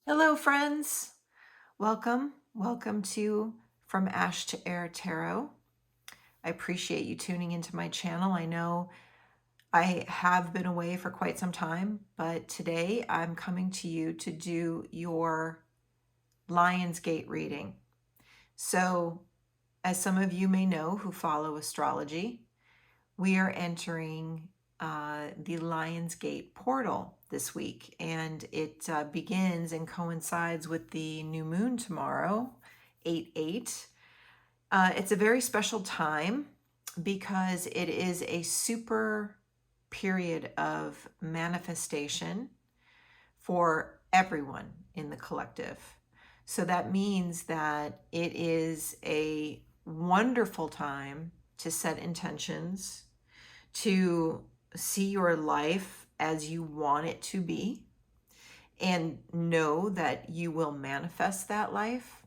Hello, friends. Welcome to From Ash to Air Tarot. I appreciate you tuning into my channel. I know I have been away for quite some time, but today I'm coming to you to do your Lionsgate reading. So, as some of you may know who follow astrology, we are entering the Lionsgate portal this week, and it begins and coincides with the new moon tomorrow, 8/8. It's a very special time because it is a super period of manifestation for everyone in the collective. So that means that it is a wonderful time to set intentions, to see your life as you want it to be, and know that you will manifest that life.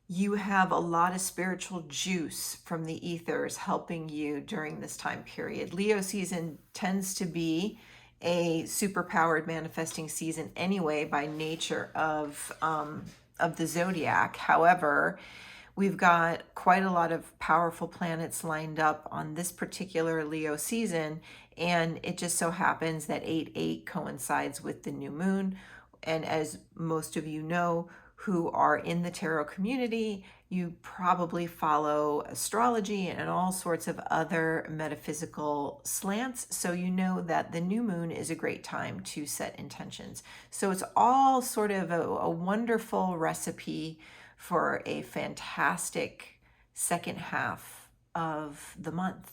You have a lot of spiritual juice from the ethers helping you during this time period. Leo season tends to be a superpowered manifesting season anyway by nature of the zodiac. However, we've got quite a lot of powerful planets lined up on this particular Leo season, and it just so happens that 8/8 coincides with the new moon. And as most of you know who are in the tarot community, you probably follow astrology and all sorts of other metaphysical slants. So you know that the new moon is a great time to set intentions. So it's all sort of a wonderful recipe for a fantastic second half of the month.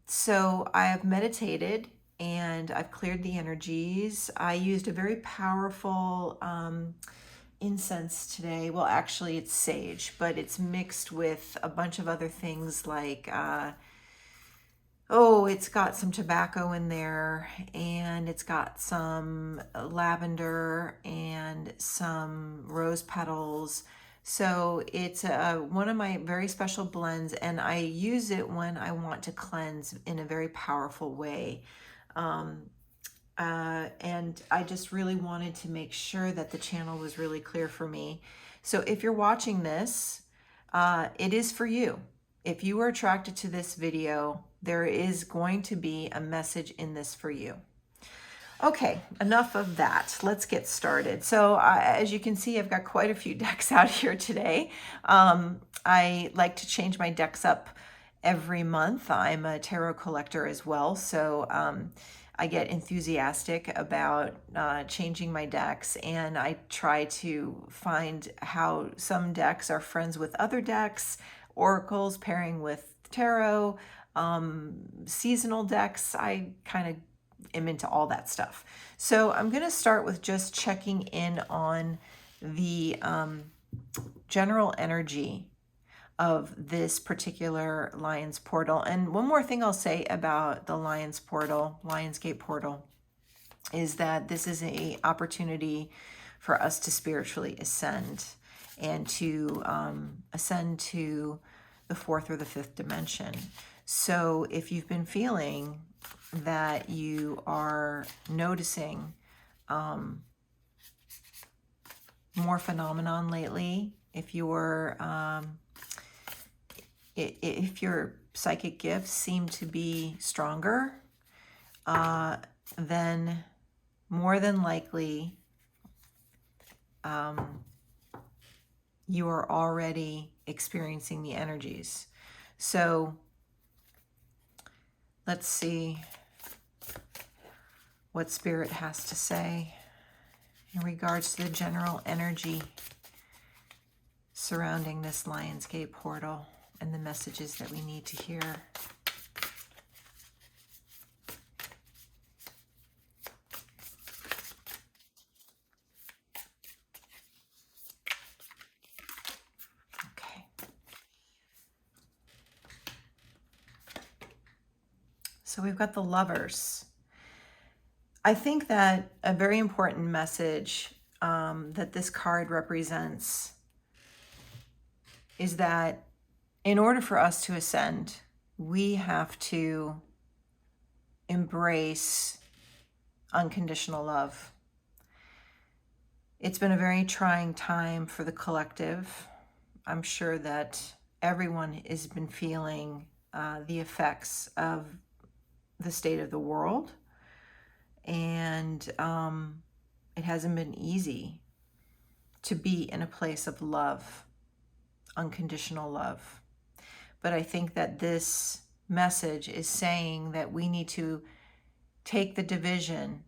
So I have meditated and I've cleared the energies. I used a very powerful incense today. Well, actually, it's sage, but it's mixed with a bunch of other things like it's got some tobacco in there, and it's got some lavender and some rose petals. So it's one of my very special blends, and I use it when I want to cleanse in a very powerful way. And I just really wanted to make sure that the channel was really clear for me. So if you're watching this, it is for you. If you are attracted to this video, there is going to be a message in this for you. Okay, enough of that. Let's get started. So as you can see, I've got quite a few decks out here today. I like to change my decks up every month. I'm a tarot collector as well, so I get enthusiastic about changing my decks, and I try to find how some decks are friends with other decks, oracles pairing with tarot, seasonal decks. I kind of am into all that stuff. So I'm going to start with just checking in on the general energy of this particular Lions portal. And one more thing I'll say about the Lionsgate portal, is that this is an opportunity for us to spiritually ascend and to ascend to the fourth or the fifth dimension. So if you've been feeling that you are noticing more phenomenon lately, if your psychic gifts seem to be stronger, then more than likely you are already experiencing the energies. So let's see what Spirit has to say in regards to the general energy surrounding this Lionsgate portal and the messages that we need to hear. Okay. So we've got the Lovers. I think that a very important message that this card represents is that in order for us to ascend, we have to embrace unconditional love. It's been a very trying time for the collective. I'm sure that everyone has been feeling the effects of the state of the world. And it hasn't been easy to be in a place of love, unconditional love. But I think that this message is saying that we need to take the division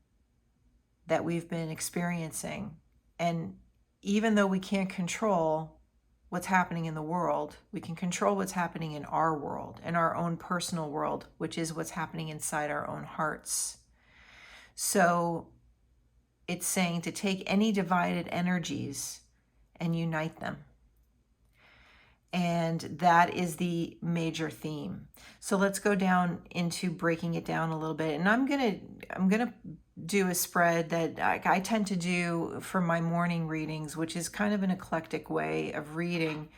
that we've been experiencing, and even though we can't control what's happening in the world, we can control what's happening in our world, in our own personal world, which is what's happening inside our own hearts. So it's saying to take any divided energies and unite them. And that is the major theme. So let's go down into breaking it down a little bit. And I'm gonna do a spread that I tend to do for my morning readings, which is kind of an eclectic way of reading.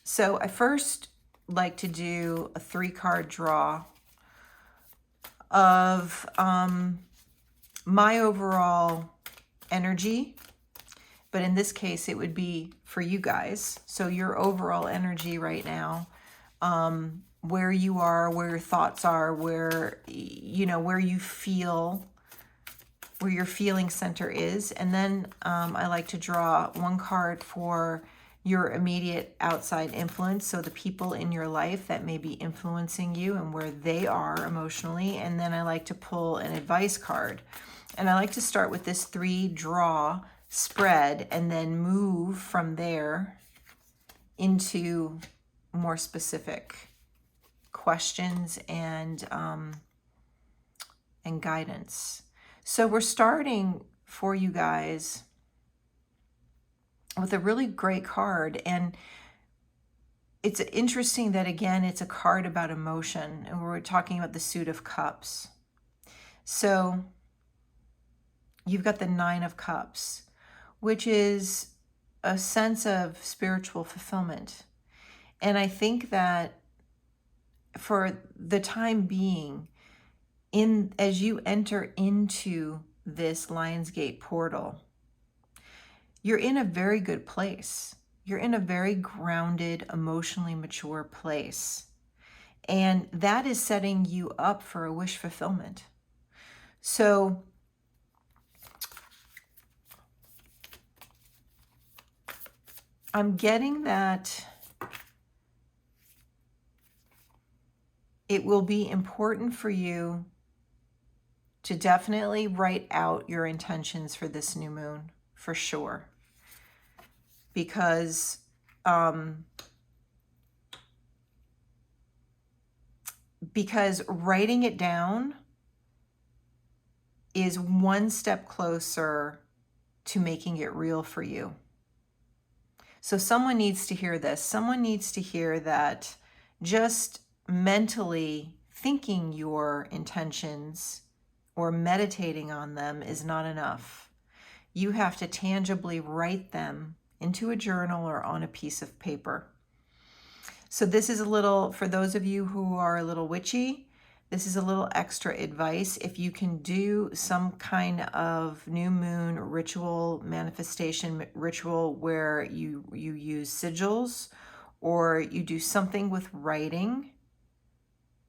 So I first like to do a 3-card draw of my overall energy. But in this case, it would be for you guys. So your overall energy right now, where you are, where your thoughts are, where, where you feel, where your feeling center is. And then I like to draw 1 card for your immediate outside influence. So the people in your life that may be influencing you and where they are emotionally. And then I like to pull an advice card. And I like to start with this 3-draw spread and then move from there into more specific questions and guidance. So we're starting for you guys with a really great card, and it's interesting that again it's a card about emotion, and we're talking about the Suit of Cups. So you've got the 9 of Cups, which is a sense of spiritual fulfillment. And I think that for the time being, as you enter into this Lionsgate portal, you're in a very good place. You're in a very grounded, emotionally mature place. And that is setting you up for a wish fulfillment. So I'm getting that it will be important for you to definitely write out your intentions for this new moon, for sure. Because writing it down is one step closer to making it real for you. So someone needs to hear this. Someone needs to hear that just mentally thinking your intentions or meditating on them is not enough. You have to tangibly write them into a journal or on a piece of paper. So this is a little, for those of you who are a little witchy, this is a little extra advice. If you can do some kind of new moon ritual, manifestation ritual where you use sigils or you do something with writing.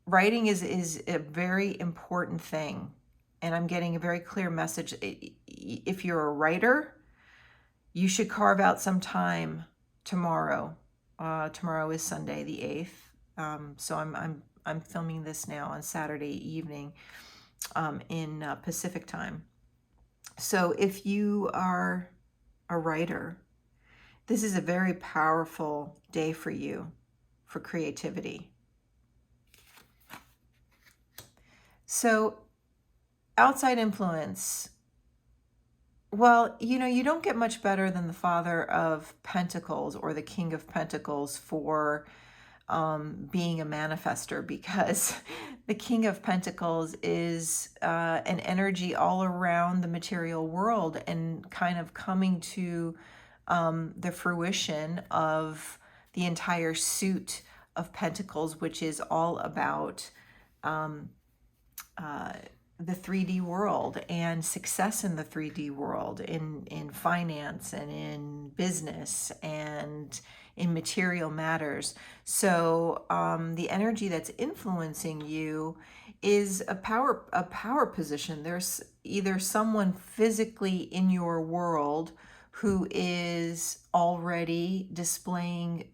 Writing is a very important thing. And I'm getting a very clear message. If you're a writer, you should carve out some time tomorrow. Tomorrow is Sunday, the 8th. So I'm filming this now on Saturday evening in Pacific time. So if you are a writer, this is a very powerful day for you, for creativity. So outside influence, well, you don't get much better than the Father of Pentacles or the King of Pentacles for being a manifester, because the King of Pentacles is an energy all around the material world and kind of coming to the fruition of the entire suit of Pentacles, which is all about the 3D world and success in the 3D world, in finance and in business and in material matters. So the energy that's influencing you is a power position. There's either someone physically in your world who is already displaying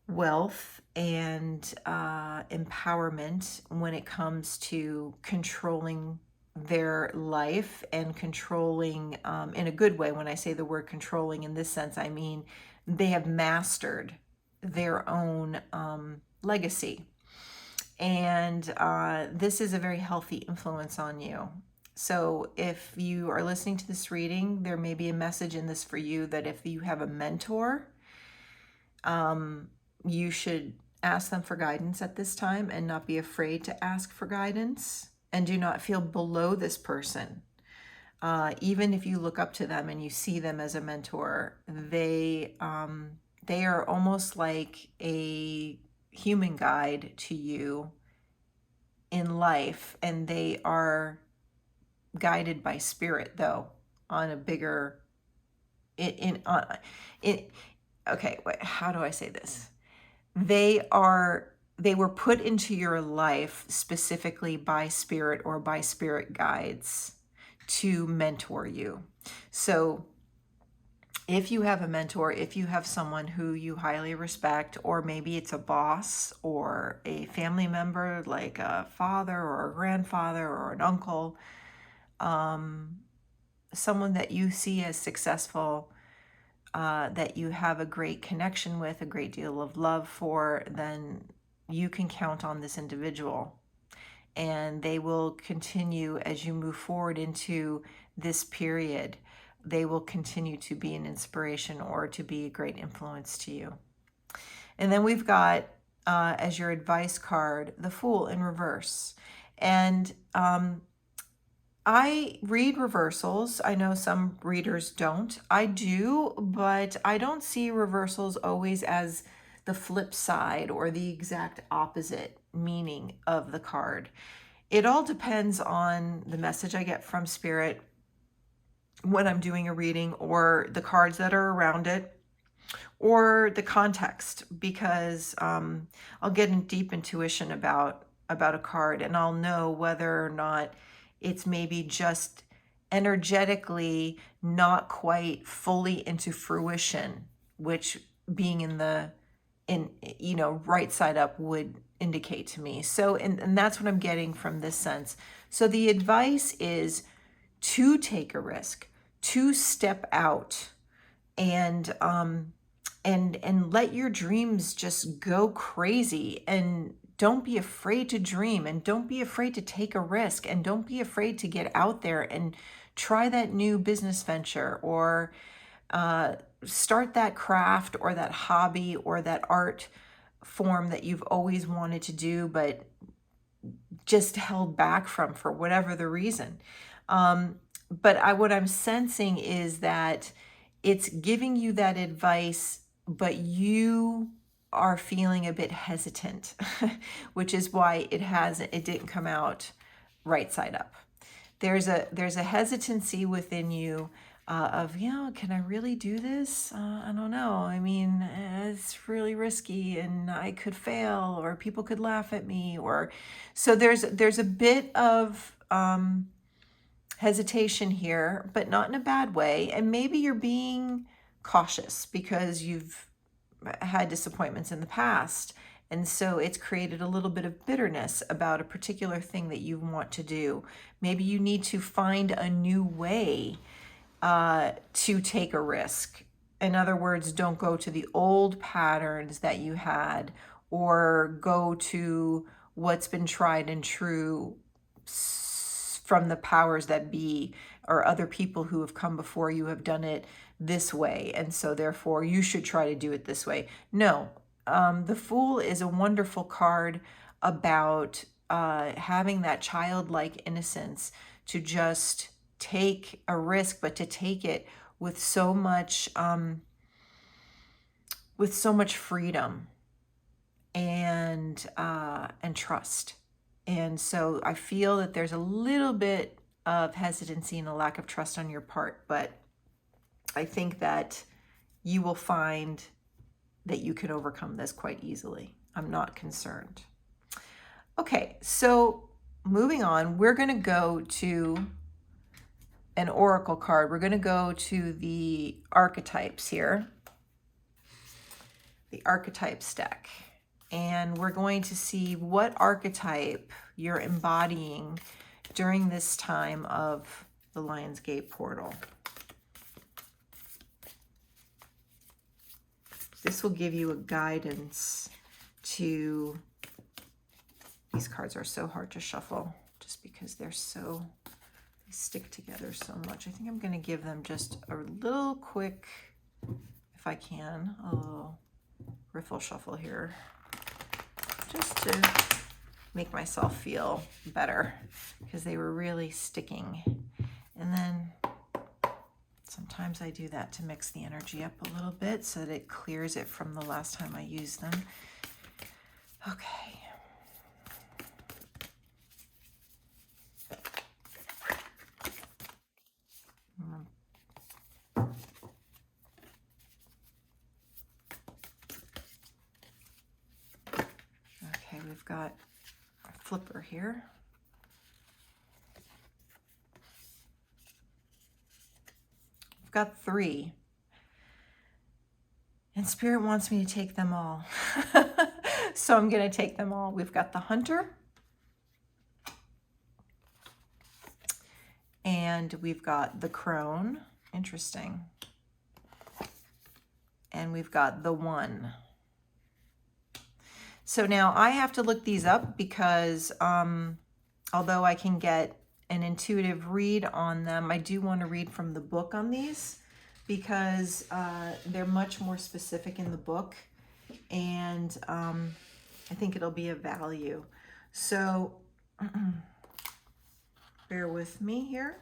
wealth and empowerment when it comes to controlling their life and controlling in a good way. When I say the word controlling in this sense, I mean they have mastered their own legacy. And this is a very healthy influence on you. So if you are listening to this reading, there may be a message in this for you that if you have a mentor, you should ask them for guidance at this time and not be afraid to ask for guidance, and do not feel below this person. Even if you look up to them and you see them as a mentor, they are almost like a human guide to you in life, and they are guided by spirit, though, on a bigger okay, wait, how do I say this? They were put into your life specifically by spirit or by spirit guides to mentor you. So if you have a mentor, if you have someone who you highly respect, or maybe it's a boss or a family member like a father or a grandfather or an uncle, someone that you see as successful, that you have a great connection with, a great deal of love for, then you can count on this individual. And they will continue as you move forward into this period. They will continue to be an inspiration or to be a great influence to you. And then we've got, as your advice card, the Fool in reverse. And I read reversals. I know some readers don't. I do, but I don't see reversals always as the flip side or the exact opposite meaning of the card. It all depends on the message I get from Spirit when I'm doing a reading, or the cards that are around it, or the context, because I'll get in deep intuition about a card, and I'll know whether or not it's maybe just energetically not quite fully into fruition, which being in right side up would indicate to me. So, and that's what I'm getting from this sense. So the advice is to take a risk, to step out, and let your dreams just go crazy, and don't be afraid to dream, and don't be afraid to take a risk, and don't be afraid to get out there and try that new business venture, or start that craft or that hobby or that art form that you've always wanted to do but just held back from for whatever the reason. But what I'm sensing is that it's giving you that advice, but you are feeling a bit hesitant, which is why it didn't come out right side up. There's a hesitancy within you of, can I really do this? I don't know. I mean, it's really risky, and I could fail, or people could laugh at me, or so there's a bit of hesitation here, but not in a bad way. And maybe you're being cautious because you've had disappointments in the past. And so it's created a little bit of bitterness about a particular thing that you want to do. Maybe you need to find a new way to take a risk. In other words, don't go to the old patterns that you had, or go to what's been tried and true from the powers that be, or other people who have come before you have done it this way, and so therefore you should try to do it this way. No, the Fool is a wonderful card about having that childlike innocence to just take a risk, but to take it with so much freedom and trust And so I feel that there's a little bit of hesitancy and a lack of trust on your part, but I think that you will find that you can overcome this quite easily. I'm not concerned. Okay, so moving on, we're going to go to an oracle card. We're going to go to the archetypes here, the archetypes deck. And we're going to see what archetype you're embodying during this time of the Lionsgate portal. This will give you a guidance to, these cards are so hard to shuffle just because they're so, they stick together so much. I think I'm going to give them just a little quick, if I can, a little riffle shuffle here, just to make myself feel better because they were really sticking. And then sometimes I do that to mix the energy up a little bit so that it clears it from the last time I used them. Okay. Okay, we've got a flipper here. I've got 3. And Spirit wants me to take them all. So I'm going to take them all. We've got the Hunter. And we've got the Crone. Interesting. And we've got the One. So now I have to look these up because although I can get an intuitive read on them, I do want to read from the book on these because they're much more specific in the book, and I think it'll be of value. So bear with me here.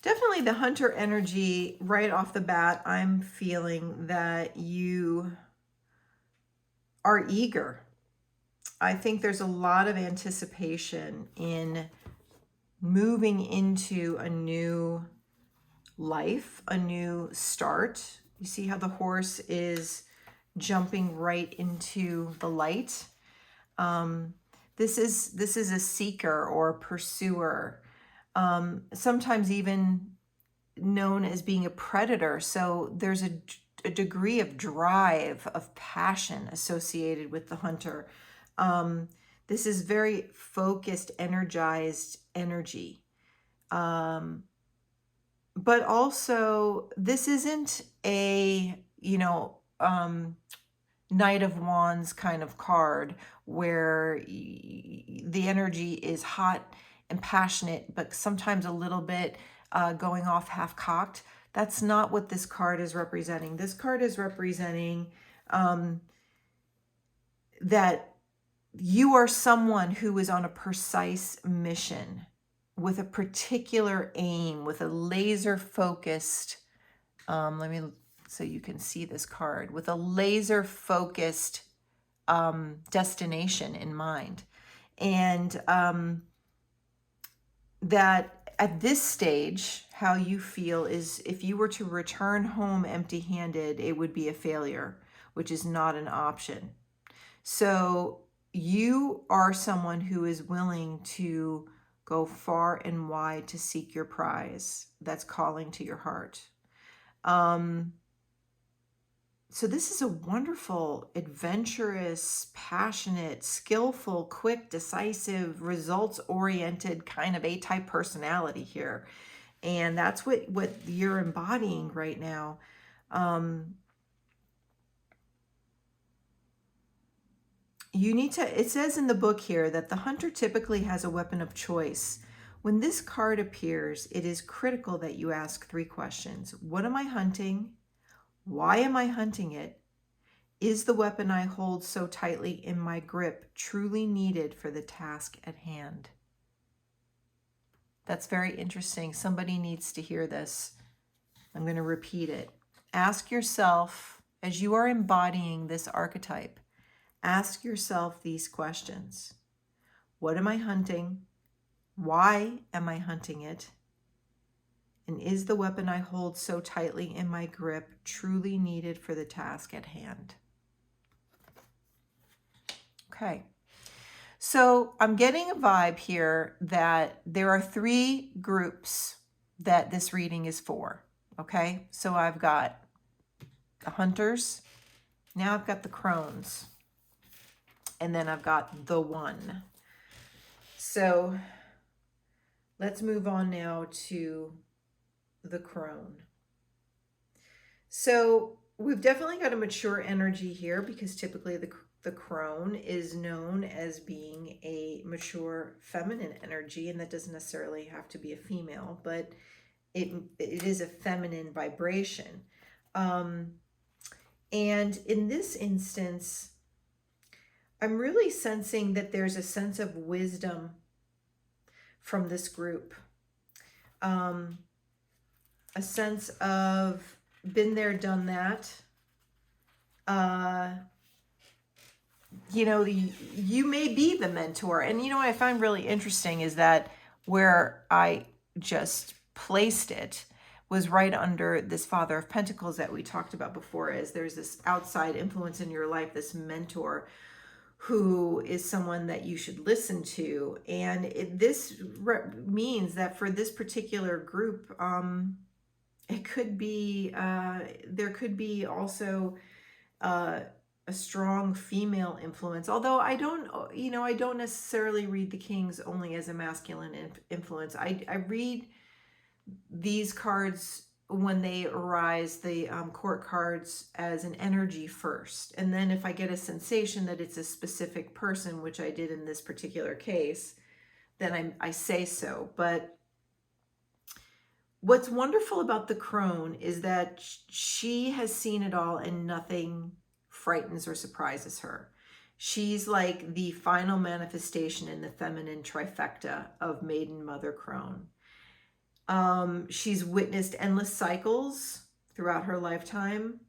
Definitely the Hunter energy right off the bat. I'm feeling that you are eager. I think there's a lot of anticipation in moving into a new life, a new start. You see how the horse is jumping right into the light. This is a seeker or a pursuer, sometimes even known as being a predator. So there's a degree of drive, of passion associated with the Hunter. This is very focused, energized energy. But also, this isn't a, Knight of Wands kind of card where the energy is hot and passionate, but sometimes a little bit going off half-cocked. That's not what this card is representing. This card is representing that you are someone who is on a precise mission with a particular aim, with a laser-focused, so you can see this card, with a laser-focused destination in mind. And that at this stage, how you feel is if you were to return home empty-handed, it would be a failure, which is not an option. So you are someone who is willing to go far and wide to seek your prize that's calling to your heart. So this is a wonderful, adventurous, passionate, skillful, quick, decisive, results-oriented kind of A-type personality here. And that's what you're embodying right now. You need to, it says in the book here that the Hunter typically has a weapon of choice. When this card appears, it is critical that you ask 3 questions. What am I hunting? Why am I hunting it? Is the weapon I hold so tightly in my grip truly needed for the task at hand? That's very interesting. Somebody needs to hear this. I'm going to repeat it. Ask yourself, as you are embodying this archetype, ask yourself these questions. What am I hunting? Why am I hunting it? And is the weapon I hold so tightly in my grip truly needed for the task at hand? Okay. So I'm getting a vibe here that there are 3 groups that this reading is for. Okay. So I've got the hunters. Now I've got the crones. And then I've got the one. So let's move on now to the crone. So we've definitely got a mature energy here, because typically the crone is known as being a mature feminine energy, and that doesn't necessarily have to be a female, but it is a feminine vibration. And in this instance, I'm really sensing that there's a sense of wisdom from this group. A sense of been there, done that. You know, you may be the mentor. And you know what I find really interesting is that where I just placed it was right under this Father of Pentacles that we talked about before, as there's this outside influence in your life, this mentor who is someone that you should listen to. And this means that for this particular group, it could be, there could be also a strong female influence. Although I don't necessarily read the Kings only as a masculine influence. I read these cards when they arise, the court cards, as an energy first. And then if I get a sensation that it's a specific person, which I did in this particular case, then I say so. But what's wonderful about the crone is that she has seen it all and nothing frightens or surprises her. She's like the final manifestation in the feminine trifecta of maiden, mother, crone. She's witnessed endless cycles throughout her lifetime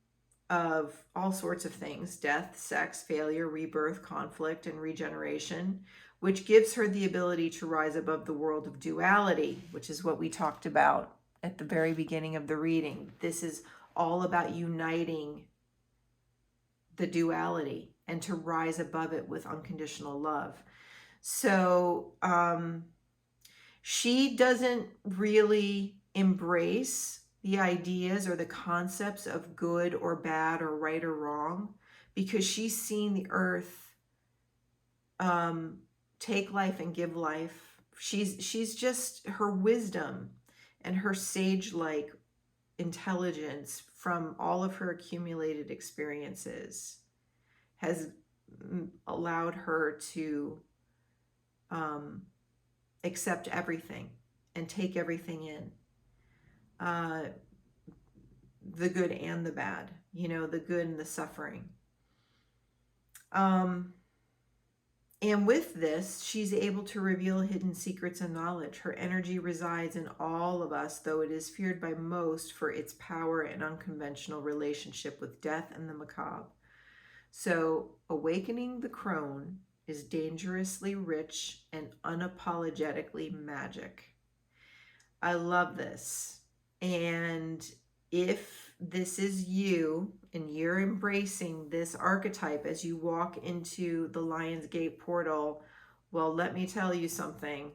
of all sorts of things: death, sex, failure, rebirth, conflict, and regeneration, which gives her the ability to rise above the world of duality, which is what we talked about at the very beginning of the reading. This is all about uniting the duality and to rise above it with unconditional love. So she doesn't really embrace the ideas or the concepts of good or bad or right or wrong, because she's seen the earth take life and give life. She's just, her wisdom and her sage-like intelligence from all of her accumulated experiences has allowed her to accept everything and take everything in, the good and the bad, the good and the suffering. And with this, she's able to reveal hidden secrets and knowledge. Her energy resides in all of us, though it is feared by most for its power and unconventional relationship with death and the macabre. So, awakening the crone is dangerously rich and unapologetically magic. I love this. And if this is you and you're embracing this archetype as you walk into the Lion's Gate portal, well, let me tell you something.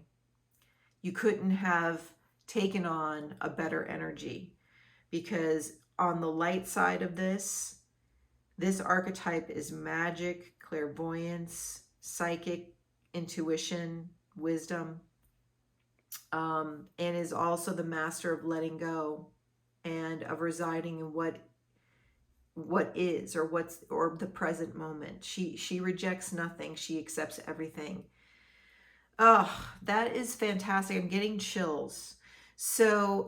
You couldn't have taken on a better energy, because on the light side of this archetype is magic, clairvoyance, psychic intuition, wisdom, and is also the master of letting go and of residing in what is, or the present moment. She rejects nothing. She accepts everything. Oh, that is fantastic. I'm getting chills. So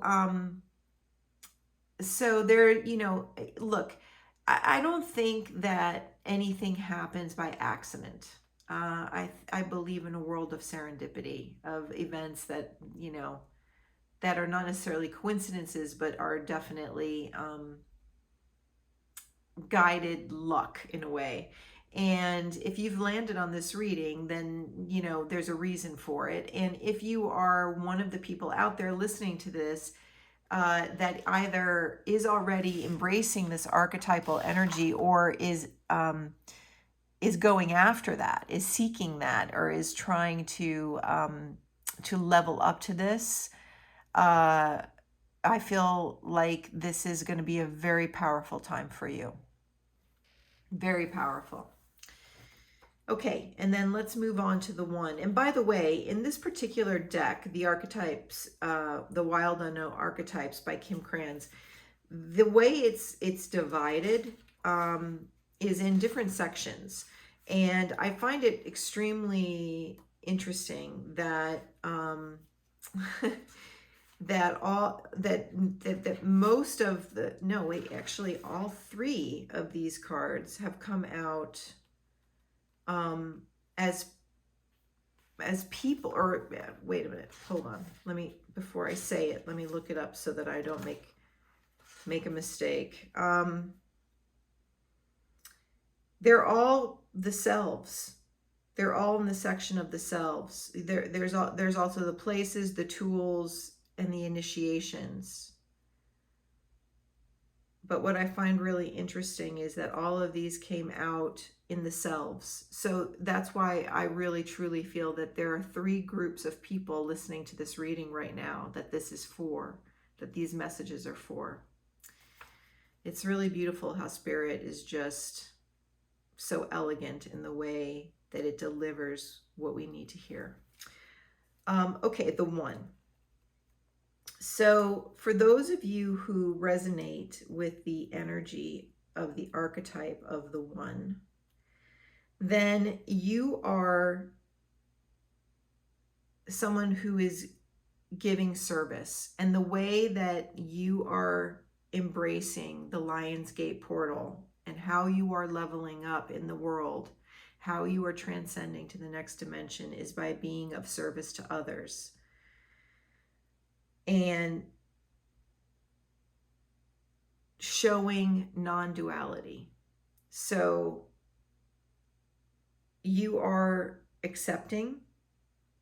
there, look, I don't think that anything happens by accident. I believe in a world of serendipity, of events that, that are not necessarily coincidences, but are definitely guided luck in a way. And if you've landed on this reading, then you know there's a reason for it. And if you are one of the people out there listening to this that either is already embracing this archetypal energy or is going after that, is seeking that, or is trying to level up to this, I feel like this is going to be a very powerful time for you. Very powerful. Okay, and then let's move on to the one. And by the way, in this particular deck, the archetypes, the Wild Unknown Archetypes by Kim Krans, the way it's divided is in different sections. And I find it extremely interesting that that most of the, no wait, actually all three of these cards have come out as people, or wait a minute, hold on, let me, before I say it, let me look it up so that I don't make a mistake. They're all the selves. They're all in the section of the selves. There's also the places, the tools, and the initiations. But what I find really interesting is that all of these came out in the selves. So that's why I really truly feel that there are three groups of people listening to this reading right now that this is for, that these messages are for. It's really beautiful how Spirit is just so elegant in the way that it delivers what we need to hear. Okay, the one. So for those of you who resonate with the energy of the archetype of the one, then you are someone who is giving service. And the way that you are embracing the Lion's Gate portal and how you are leveling up in the world, how you are transcending to the next dimension, is by being of service to others. And showing non-duality. So you are accepting,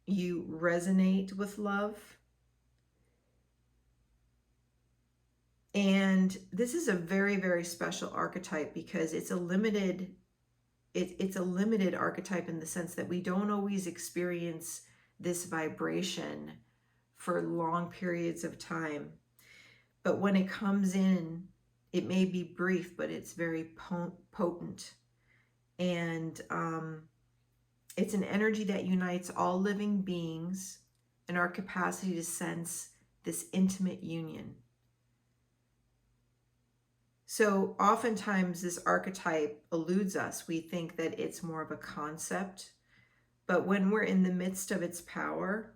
you resonate with love. And this is a very, very special archetype because it's a limited archetype in the sense that we don't always experience this vibration for long periods of time. But when it comes in, it may be brief, but it's very potent. And it's an energy that unites all living beings and our capacity to sense this intimate union. So oftentimes this archetype eludes us. We think that it's more of a concept, but when we're in the midst of its power,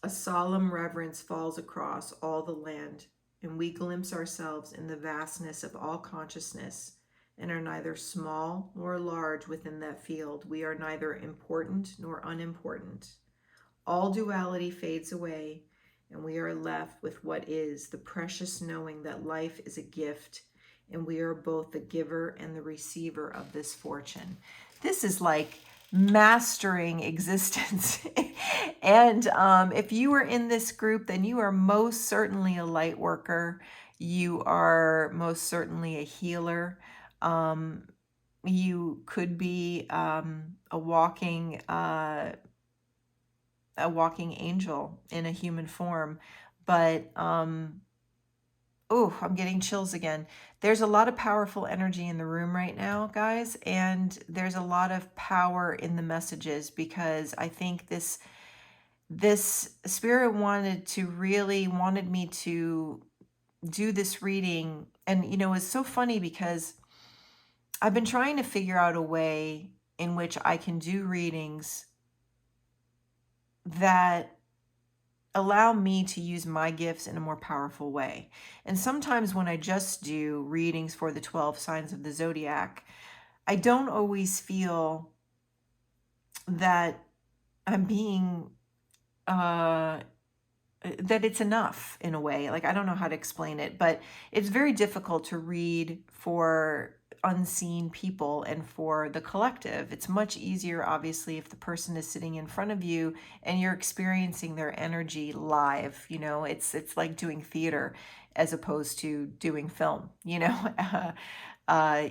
a solemn reverence falls across all the land, and we glimpse ourselves in the vastness of all consciousness and are neither small nor large within that field. We are neither important nor unimportant. All duality fades away, and we are left with what is the precious knowing that life is a gift, and we are both the giver and the receiver of this fortune. This is like mastering existence. And if you are in this group, then you are most certainly a light worker. You are most certainly a healer. You could be a walking angel in a human form. But oh, I'm getting chills again. There's a lot of powerful energy in the room right now, guys, and there's a lot of power in the messages because I think this spirit wanted me to do this reading. And you know, it's so funny because I've been trying to figure out a way in which I can do readings that allow me to use my gifts in a more powerful way. And sometimes when I just do readings for the 12 signs of the zodiac, I don't always feel that I'm being that it's enough in a way. Like, I don't know how to explain it, but it's very difficult to read for unseen people and for the collective. It's much easier, obviously, if the person is sitting in front of you and you're experiencing their energy live. You know, it's like doing theater as opposed to doing film, you know.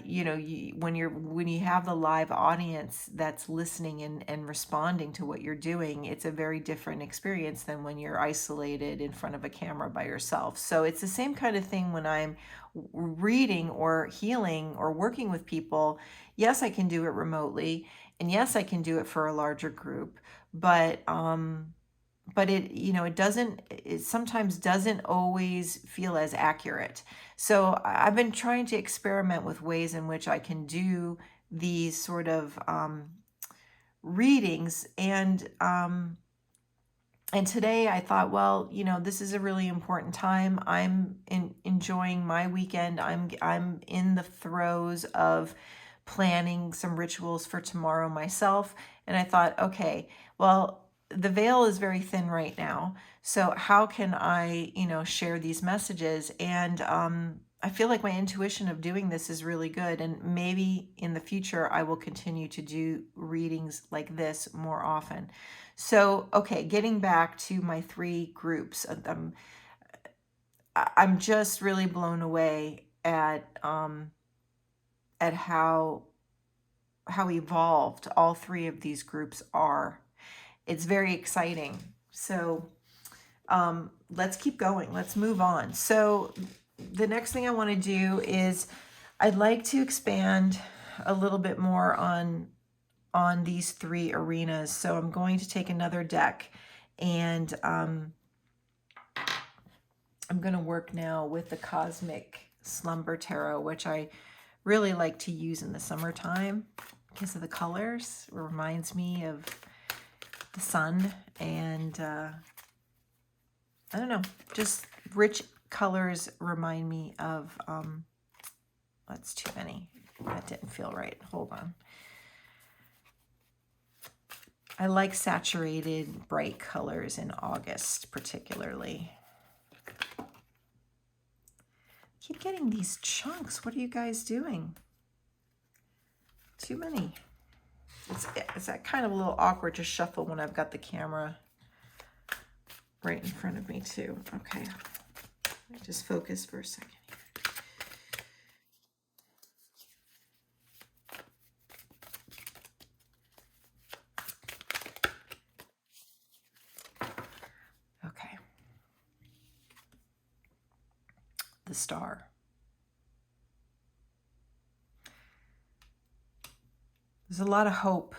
You know, when you have the live audience that's listening and responding to what you're doing, it's a very different experience than when you're isolated in front of a camera by yourself. So it's the same kind of thing when I'm reading or healing or working with people. Yes, I can do it remotely, and yes, I can do it for a larger group, but it, you know, it sometimes doesn't always feel as accurate. So I've been trying to experiment with ways in which I can do these sort of readings, and today I thought, well, you know, this is a really important time. I'm enjoying my weekend. I'm in the throes of planning some rituals for tomorrow myself, and I thought, okay, well, the veil is very thin right now. So how can I, you know, share these messages? And I feel like my intuition of doing this is really good, and maybe in the future I will continue to do readings like this more often. So, okay, getting back to my 3 groups, I'm just really blown away at how evolved all 3 of these groups are. It's very exciting. So let's keep going. Let's move on. So the next thing I want to do is I'd like to expand a little bit more on these 3 arenas. So I'm going to take another deck, and I'm going to work now with the Cosmic Slumber Tarot, which I really like to use in the summertime because of the colors. It reminds me of the sun, and I don't know, just rich colors remind me of, that's too many. That didn't feel right. Hold on. I like saturated, bright colors in August, particularly. I keep getting these chunks. What are you guys doing? Too many. It's that kind of a little awkward to shuffle when I've got the camera right in front of me too. Okay, let me just focus for a second here. Okay. The Star. There's a lot of hope.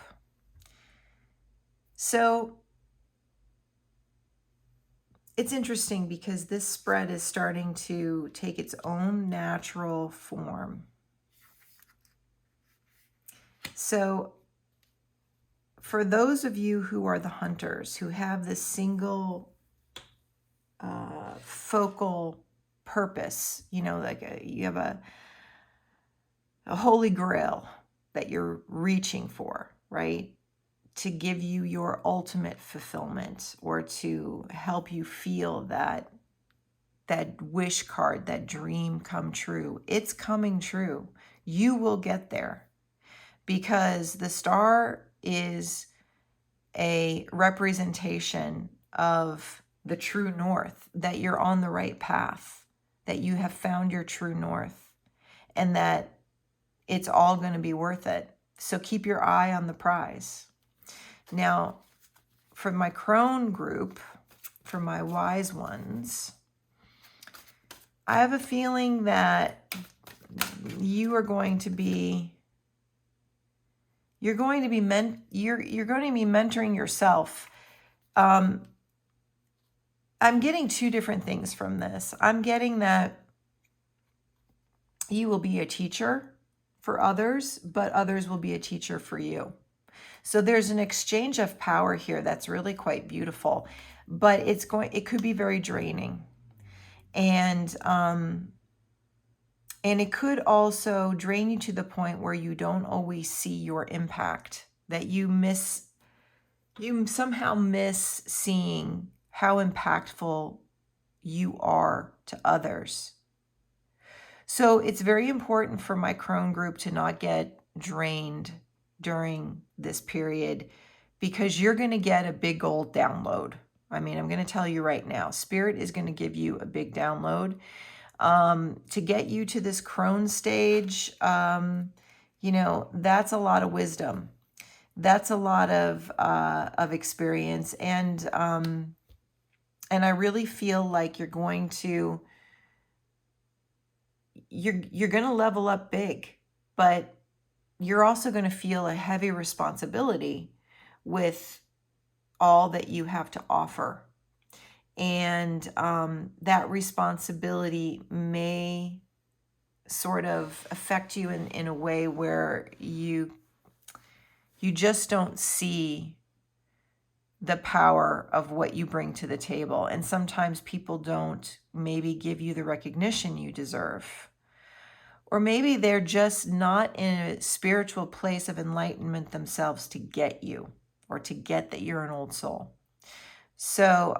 So it's interesting because this spread is starting to take its own natural form. So for those of you who are the hunters, who have this single focal purpose, you know, like you have a holy grail that you're reaching for, right? To give you your ultimate fulfillment, or to help you feel that wish card, that dream come true. It's coming true. You will get there, because the star is a representation of the true north, that you're on the right path, that you have found your true north, and that it's all going to be worth it. So keep your eye on the prize. Now, for my crone group, for my wise ones, I have a feeling that you are going to be mentoring yourself. I'm getting 2 different things from this. I'm getting that you will be a teacher for others, but others will be a teacher for you. So there's an exchange of power here that's really quite beautiful, but it could be very draining. And it could also drain you to the point where you don't always see your impact, that you somehow miss seeing how impactful you are to others. So it's very important for my crone group to not get drained during this period, because you're going to get a big old download. I mean, I'm going to tell you right now, Spirit is going to give you a big download to get you to this crone stage. That's a lot of wisdom. That's a lot of experience. And I really feel like you're going to level up big, but you're also going to feel a heavy responsibility with all that you have to offer. And that responsibility may sort of affect you in a way where you just don't see the power of what you bring to the table. And sometimes people don't maybe give you the recognition you deserve. Or maybe they're just not in a spiritual place of enlightenment themselves to get you, or to get that you're an old soul. So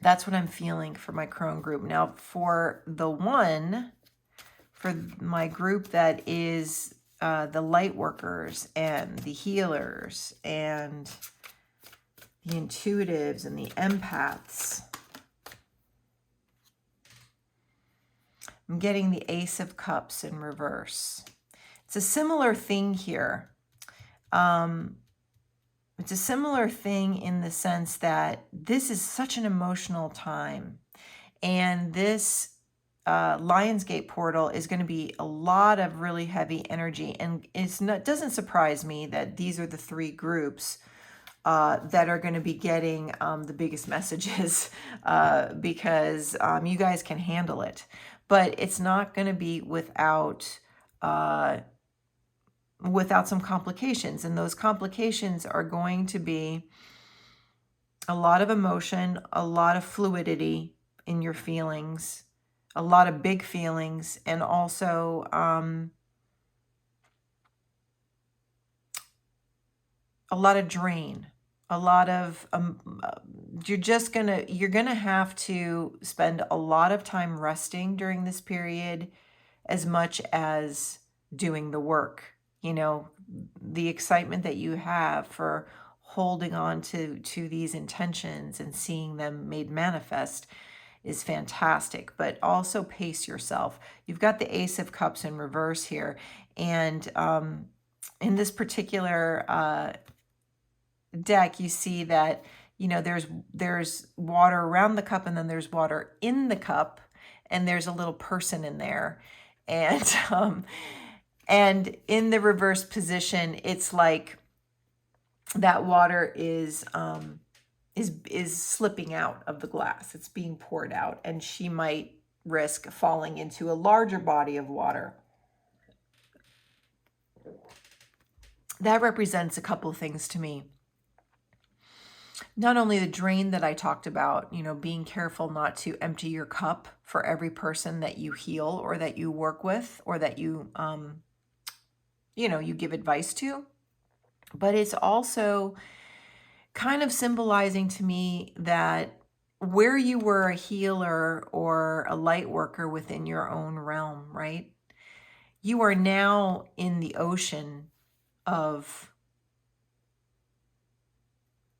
that's what I'm feeling for my crone group. Now, for my group that is the light workers and the healers and the intuitives and the empaths, I'm getting the Ace of Cups in reverse. It's a similar thing here. It's a similar thing in the sense that this is such an emotional time. And this Lionsgate portal is going to be a lot of really heavy energy. And it doesn't surprise me that these are the three groups that are going to be getting the biggest messages because you guys can handle it. But it's not going to be without some complications. And those complications are going to be a lot of emotion, a lot of fluidity in your feelings, a lot of big feelings, and also a lot of drain, a lot of you're gonna have to spend a lot of time resting during this period, as much as doing the work. The excitement that you have for holding on to these intentions and seeing them made manifest is fantastic, but also pace yourself. You've got the Ace of Cups in reverse here, and in this particular deck, you see that there's water around the cup, and then there's water in the cup, and there's a little person in there, and and in the reverse position, it's like that water is slipping out of the glass. It's being poured out, and she might risk falling into a larger body of water. That represents a couple of things to me. Not only the drain that I talked about, being careful not to empty your cup for every person that you heal or that you work with or that you give advice to, but it's also kind of symbolizing to me that where you were a healer or a light worker within your own realm, right? You are now in the ocean of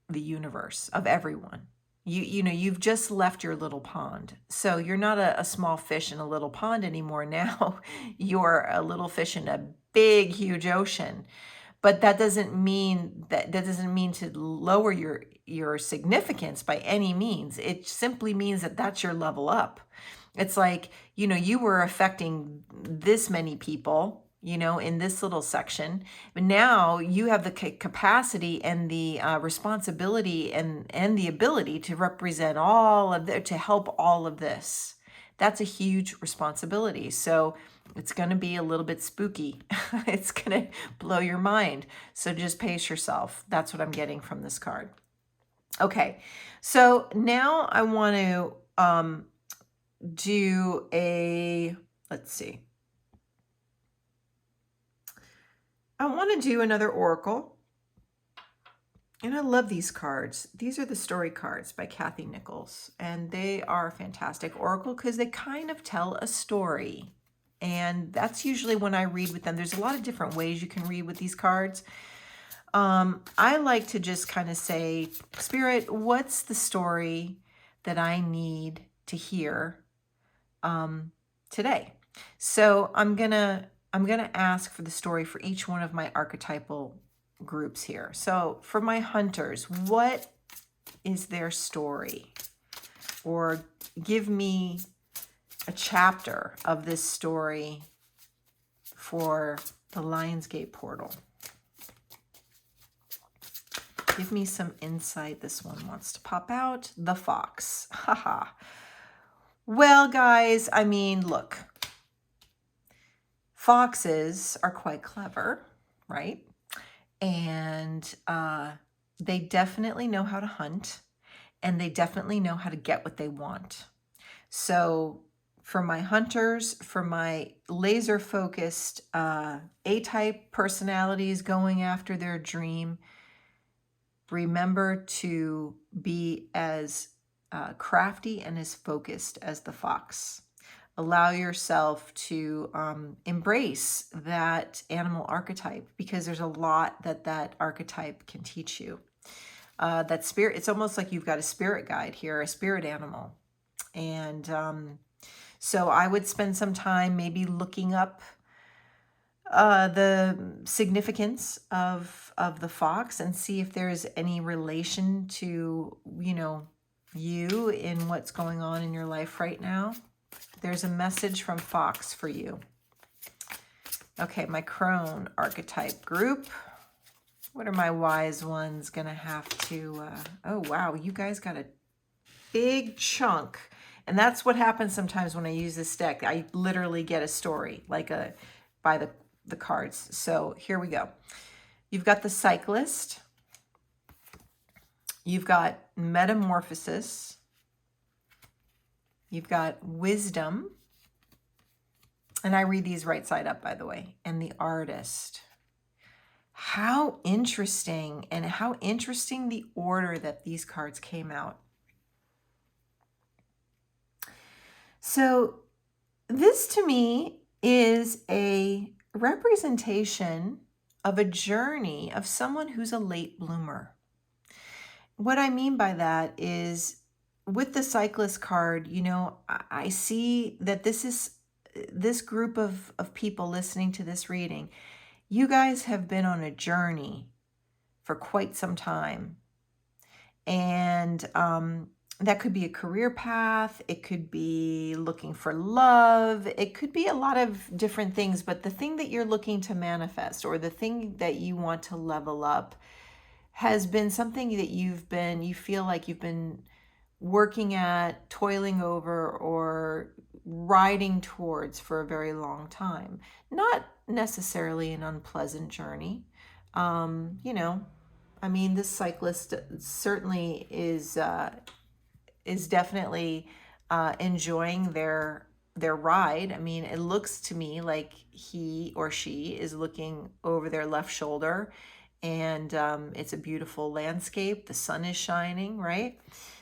the universe, of everyone. You've just left your little pond. So you're not a small fish in a little pond anymore. Now you're a little fish in a big, huge ocean. But that doesn't mean to lower your significance by any means. It simply means that that's your level up. It's like, you were affecting this many people, in this little section, but now you have the capacity and the responsibility and the ability to represent to help all of this. That's a huge responsibility. So it's going to be a little bit spooky. It's going to blow your mind. So just pace yourself. That's what I'm getting from this card. Okay, so now I want to do let's see. I want to do another oracle. And I love these cards. These are the story cards by Kathy Nichols, and they are fantastic oracle because they kind of tell a story. And that's usually when I read with them. There's a lot of different ways you can read with these cards. I like to just kind of say, Spirit, what's the story that I need to hear today? So I'm gonna ask for the story for each one of my archetypal groups here. So for my hunters, what is their story? Or give me a chapter of this story for the Lionsgate portal. Give me some insight. This one wants to pop out. The fox. Haha. Well, guys, I mean, look. Foxes are quite clever, right? And they definitely know how to hunt, and they definitely know how to get what they want. So for my hunters, for my laser focused A-type personalities going after their dream, remember to be as crafty and as focused as the fox. Allow yourself to embrace that animal archetype, because there's a lot that that archetype can teach you. That spirit, it's almost like you've got a spirit guide here, a spirit animal. And so I would spend some time maybe looking up the significance of the fox and see if there's any relation to, you in what's going on in your life right now. There's a message from Fox for you. Okay, my crone archetype group. What are my wise ones going to have to... oh, wow, you guys got a big chunk. And that's what happens sometimes when I use this deck. I literally get a story, like by the cards. So here we go. You've got the cyclist. You've got metamorphosis. You've got wisdom. And I read these right side up, by the way. And the artist. How interesting. And how interesting the order that these cards came out. So this to me is a representation of a journey of someone who's a late bloomer. What I mean by that is, with the cyclist card, I see that this group of people listening to this reading, you guys have been on a journey for quite some time. And that could be a career path. It could be looking for love. It could be a lot of different things. But the thing that you're looking to manifest, or the thing that you want to level up, has been something that you feel like you've been working at, toiling over, or riding towards for a very long time. Not necessarily an unpleasant journey. This cyclist certainly is definitely enjoying their ride. I mean, it looks to me like he or she is looking over their left shoulder, and it's a beautiful landscape. The sun is shining, right?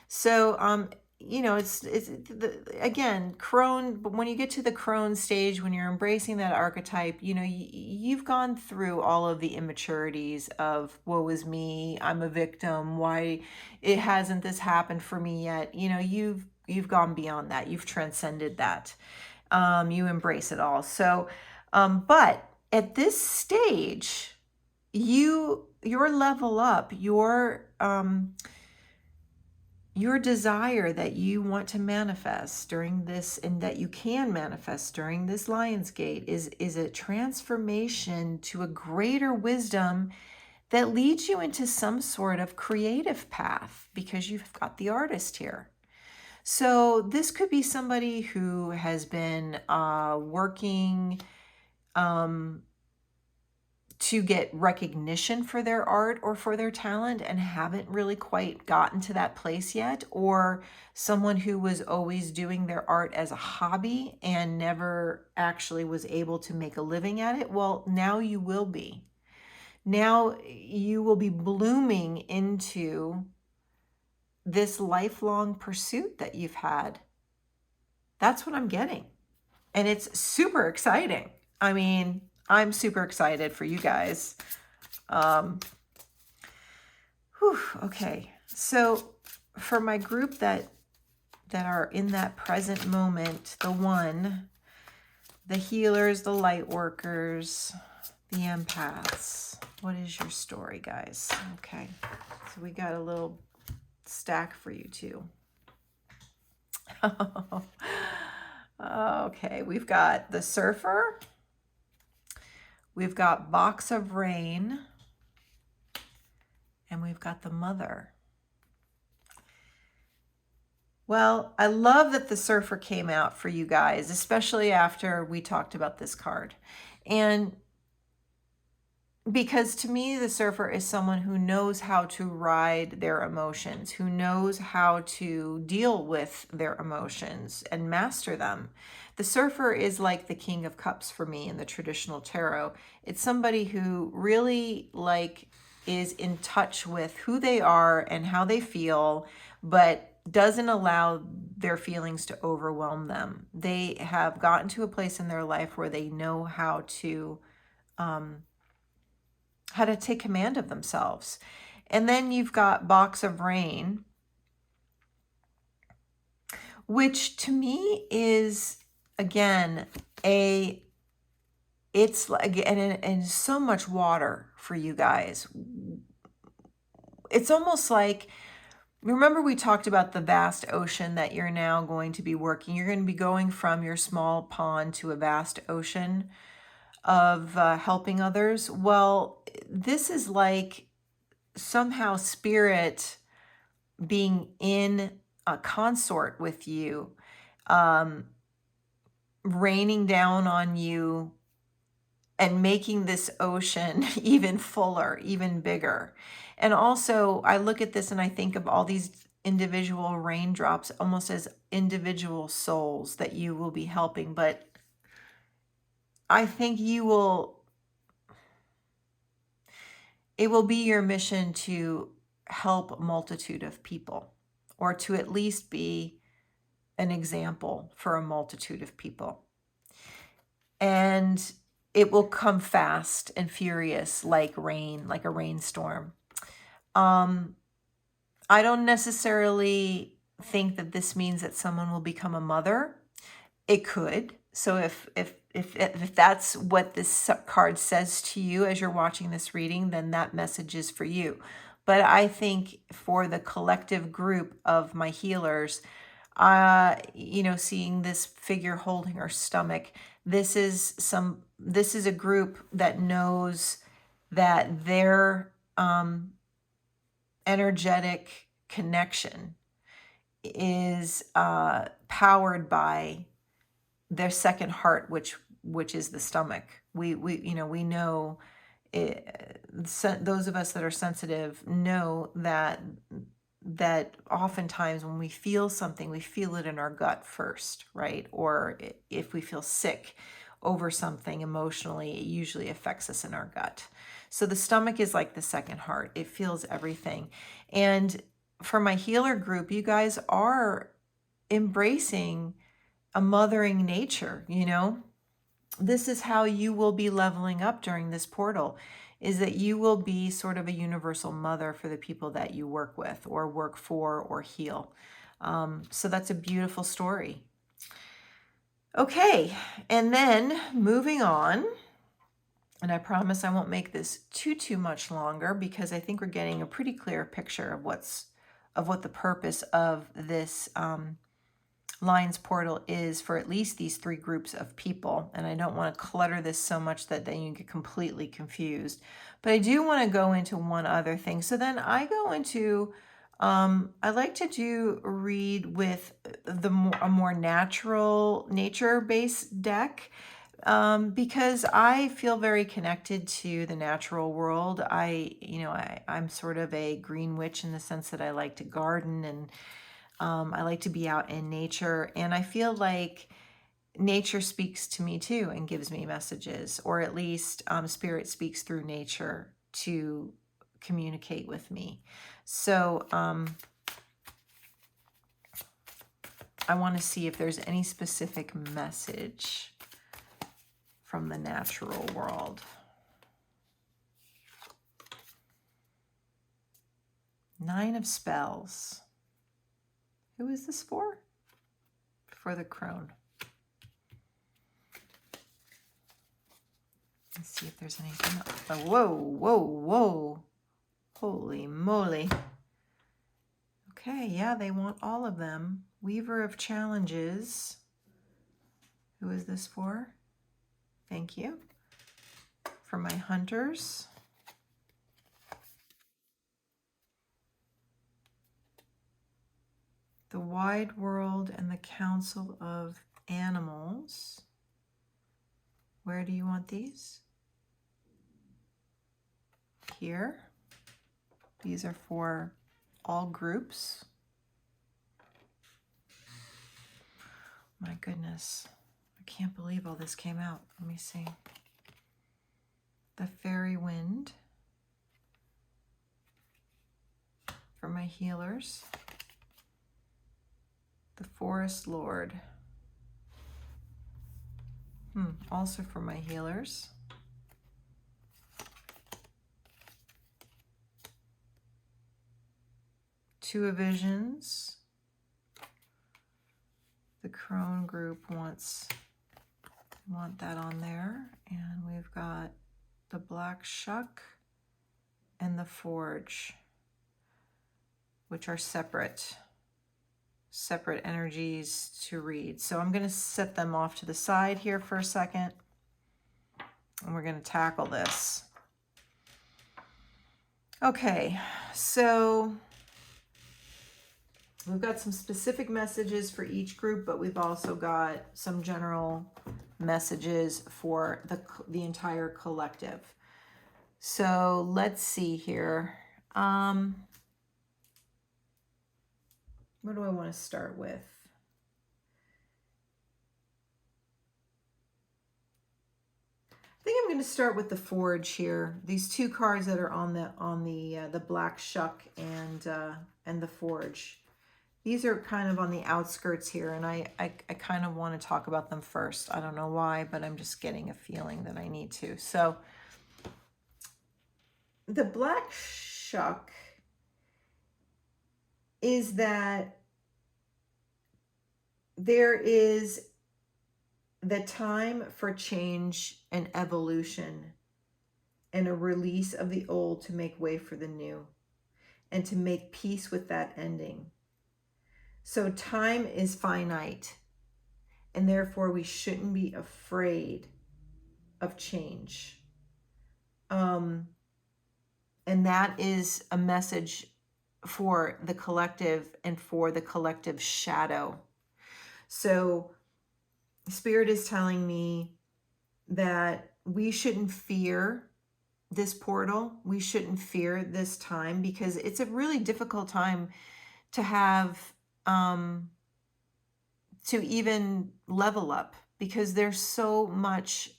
So, again, crone, but when you get to the crone stage, when you're embracing that archetype, you've gone through all of the immaturities of, woe is me, I'm a victim, why it hasn't this happened for me yet. You've gone beyond that. You've transcended that. You embrace it all. So, but at this stage, your level up, your desire that you want to manifest during this, and that you can manifest during this Lionsgate, is a transformation to a greater wisdom that leads you into some sort of creative path, because you've got the artist here. So this could be somebody who has been working to get recognition for their art or for their talent and haven't really quite gotten to that place yet, or someone who was always doing their art as a hobby and never actually was able to make a living at it. Well, now you will be. Now you will be blooming into this lifelong pursuit that you've had. That's what I'm getting. And it's super exciting. I mean, I'm super excited for you guys. Okay. So for my group that are in that present moment, the healers, the light workers, the empaths. What is your story, guys? Okay. So we got a little stack for you too. Okay, we've got the surfer. We've got box of rain. And we've got the mother. Well, I love that the surfer came out for you guys, especially after we talked about this card. And because to me, the surfer is someone who knows how to ride their emotions, who knows how to deal with their emotions and master them. The surfer is like the King of Cups for me in the traditional tarot. It's somebody who really is in touch with who they are and how they feel, but doesn't allow their feelings to overwhelm them. They have gotten to a place in their life where they know how to take command of themselves. And then you've got box of rain, which to me is, again, it's like, and so much water for you guys. It's almost like, remember we talked about the vast ocean that you're now going to be working. You're going to be going from your small pond to a vast ocean of helping others. Well, this is like somehow spirit being in a consort with you, raining down on you and making this ocean even fuller, even bigger. And also, I look at this and I think of all these individual raindrops almost as individual souls that you will be helping. But I think it will be your mission to help a multitude of people, or to at least be an example for a multitude of people. And it will come fast and furious like rain, like a rainstorm. I don't necessarily think that this means that someone will become a mother. It could. So if that's what this card says to you as you're watching this reading, then that message is for you. But I think for the collective group of my healers, seeing this figure holding her stomach, this is a group that knows that their energetic connection is powered by their second heart, which is the stomach. We know it, those of us that are sensitive know that oftentimes when we feel something, we feel it in our gut first, right? Or if we feel sick over something emotionally, it usually affects us in our gut. So the stomach is like the second heart. It feels everything. And for my healer group, you guys are embracing a mothering nature, This is how you will be leveling up during this portal, is that you will be sort of a universal mother for the people that you work with or work for or heal. So that's a beautiful story. Okay, and then moving on, and I promise I won't make this too much longer because I think we're getting a pretty clear picture of what the purpose of this Lines portal is for at least these three groups of people. And I don't want to clutter this so much that then you get completely confused. But I do want to go into one other thing. So then I go into, I like to read with a more natural, nature-based deck. Because I feel very connected to the natural world. I'm sort of a green witch in the sense that I like to garden and I like to be out in nature, and I feel like nature speaks to me too and gives me messages, or at least spirit speaks through nature to communicate with me. So I want to see if there's any specific message from the natural world. Nine of Spells. Who is this for? For the crone. Let's see if there's anything else. Oh, whoa, whoa, whoa. Holy moly. Okay, yeah, they want all of them. Weaver of Challenges. Who is this for? Thank you. For my hunters. The Wide World and the Council of Animals. Where do you want these? Here. These are for all groups. My goodness. I can't believe all this came out. Let me see. The Fairy Wind. For my healers. The Forest Lord. Also for my healers. Two of Visions. The Crone group want that on there. And we've got the Black Shuck and the Forge, which are separate energies to read. So I'm going to set them off to the side here for a second, and we're going to tackle this. Okay, so we've got some specific messages for each group, but we've also got some general messages for the entire collective. So let's see here. What do I want to start with? I think I'm going to start with the Forge here. These two cards that are on the Black Shuck and the Forge. These are kind of on the outskirts here, and I kind of want to talk about them first. I don't know why, but I'm just getting a feeling that I need to. So the Black Shuck is that there is the time for change and evolution and a release of the old to make way for the new and to make peace with that ending. So time is finite, and therefore we shouldn't be afraid of change. And that is a message for the collective and for the collective shadow. So Spirit is telling me that we shouldn't fear this portal. We shouldn't fear this time, because it's a really difficult time to have, to even level up, because there's so much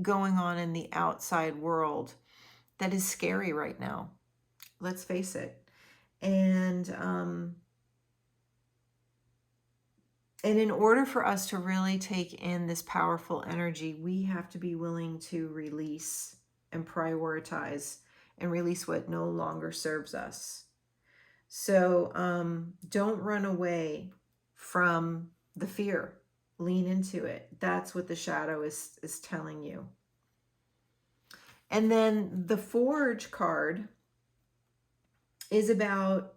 going on in the outside world that is scary right now. Let's face it. And in order for us to really take in this powerful energy, we have to be willing to release and prioritize and release what no longer serves us. So don't run away from the fear. Lean into it. That's what the shadow is telling you. And then the Forge card is about,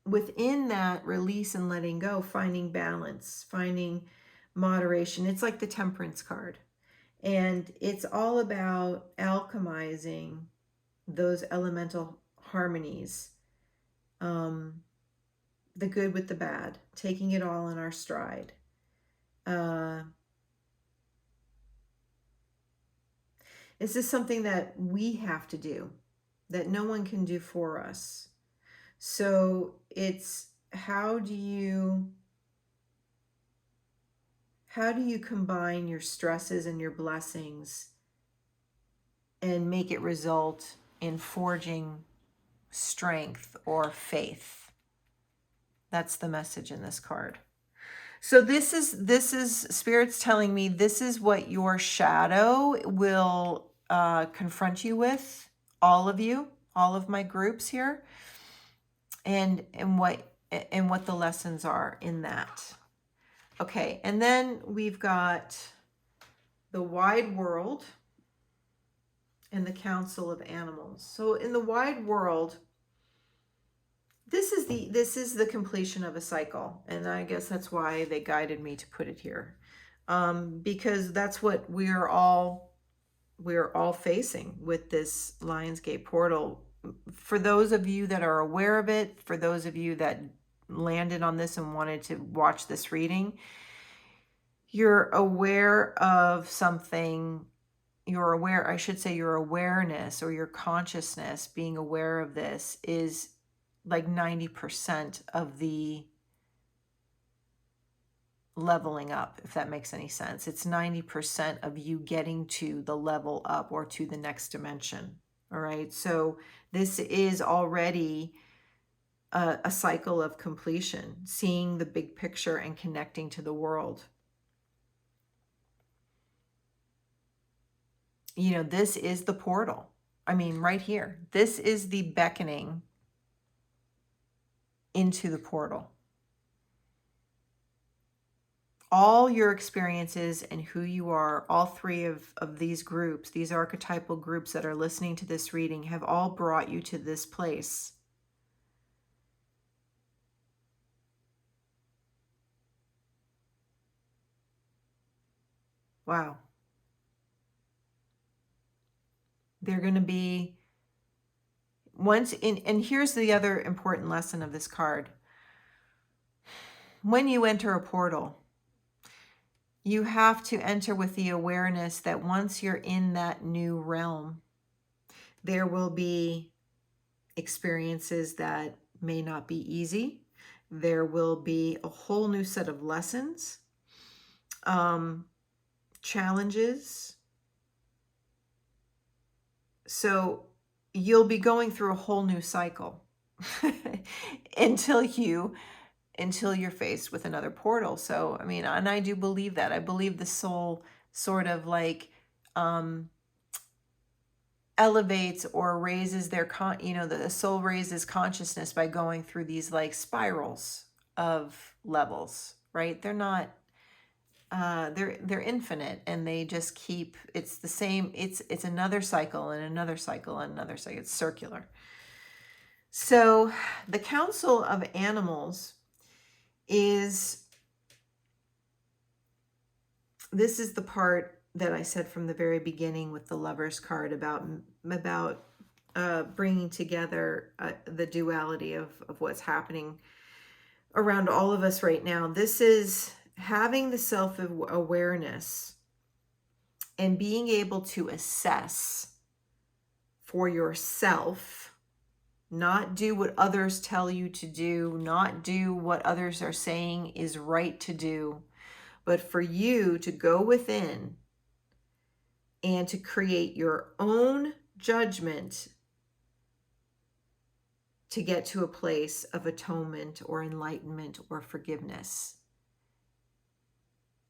within that release and letting go, finding balance, finding moderation. It's like the Temperance card. And it's all about alchemizing those elemental harmonies, the good with the bad, taking it all in our stride. This is something that we have to do, that no one can do for us. So it's how do you combine your stresses and your blessings and make it result in forging strength or faith. That's the message in this card. So this is Spirit's telling me this is what your shadow will confront you with, all of you, all of my groups here, and what the lessons are in that. Okay, and then we've got the wide world and the council of animals. So in the wide world, this is the completion of a cycle, and I guess that's why they guided me to put it here, because that's what we're all facing with this Lionsgate portal. For those of you that are aware of it, for those of you that landed on this and wanted to watch this reading, you're aware of something. You're aware, I should say, your awareness or your consciousness being aware of this is like 90% of the leveling up, if that makes any sense. It's 90% of you getting to the level up or to the next dimension. All right. So this is already a cycle of completion, seeing the big picture and connecting to the world. You know, this is the portal. I mean, right here, this is the beckoning into the portal. All your experiences and who you are, all three of these groups, these archetypal groups that are listening to this reading, have all brought you to this place. Wow. They're going to be and here's the other important lesson of this card. When you enter a portal, you have to enter with the awareness that once you're in that new realm, there will be experiences that may not be easy. There will be a whole new set of lessons, challenges. So you'll be going through a whole new cycle until you're faced with another portal. So, I mean, and I do believe that. I believe the soul sort of like elevates or raises their the soul raises consciousness by going through these like spirals of levels, right? They're not they're infinite, and they just keep, it's the same, it's another cycle and another cycle and another cycle. It's circular. So the council of animals this is the part that I said from the very beginning with the Lover's card about bringing together the duality of what's happening around all of us right now. This is having the self-awareness and being able to assess for yourself, not do what others tell you to do, not do what others are saying is right to do, but for you to go within and to create your own judgment to get to a place of atonement or enlightenment or forgiveness.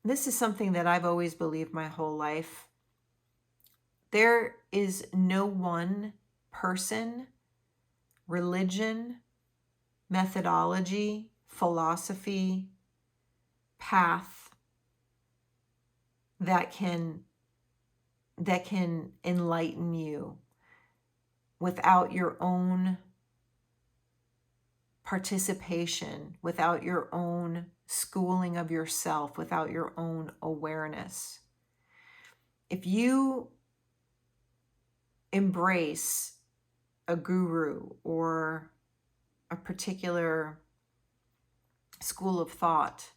This is something that I've always believed my whole life. There is no one person, religion, methodology, philosophy, path that can enlighten you without your own participation, without your own schooling of yourself, without your own awareness. If you embrace a guru or a particular school of thought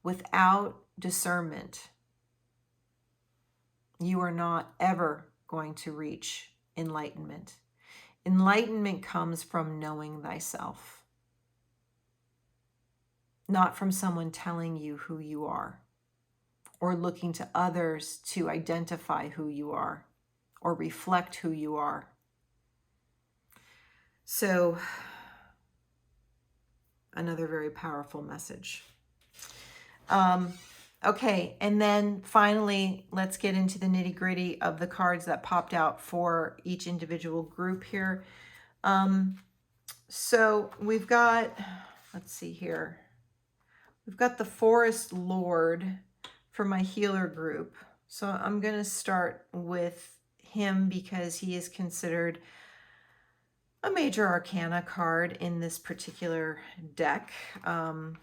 without discernment, you are not ever going to reach enlightenment. Enlightenment comes from knowing thyself, not from someone telling you who you are or looking to others to identify who you are or reflect who you are. So another very powerful message. Okay, and then finally, let's get into the nitty-gritty of the cards that popped out for each individual group here. So we've got, let's see here. We've got the Forest Lord for my healer group. So I'm going to start with him because he is considered a major arcana card in this particular deck. And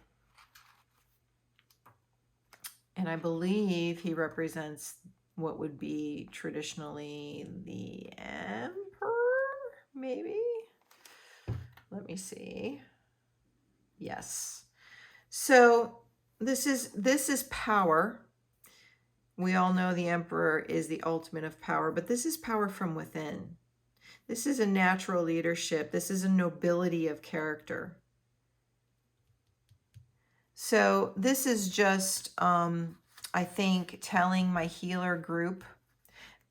I believe he represents what would be traditionally the Emperor, maybe? Let me see. Yes. So this is power. We all know the Emperor is the ultimate of power, but this is power from within. This is a natural leadership. This is a nobility of character. So this is just, I think, telling my healer group